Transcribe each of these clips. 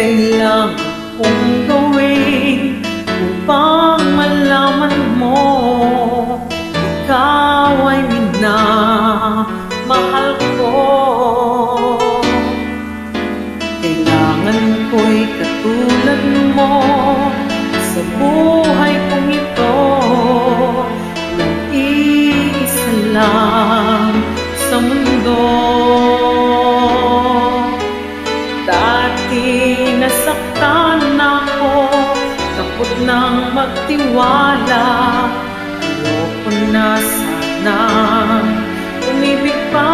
kailangan kong gawin upang malaman mo ikaw ay minamahal ko? Kailangan ko'y katulad mo sa buhay kong ito, nag-iisa lang sa mundo. Dati nasaktan ako, takot nang magtiwala. Ayoko na sana umibig pa.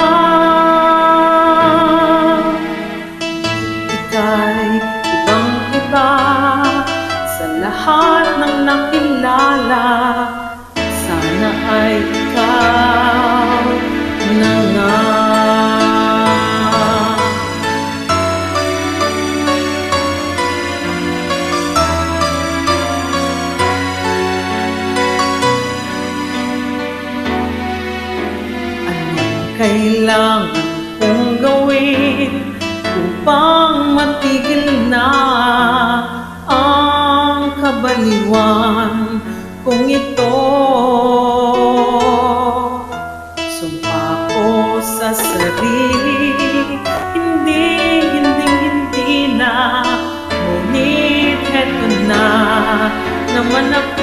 Ika'y ibang-iba sa lahat ng nakilala. Sana ay ikaw na nga. Kailangan kong gawin upang matigil na ang kabaliwan kong ito? Sumpa ko sa sarili, hindi na, ngunit heto na naman ako.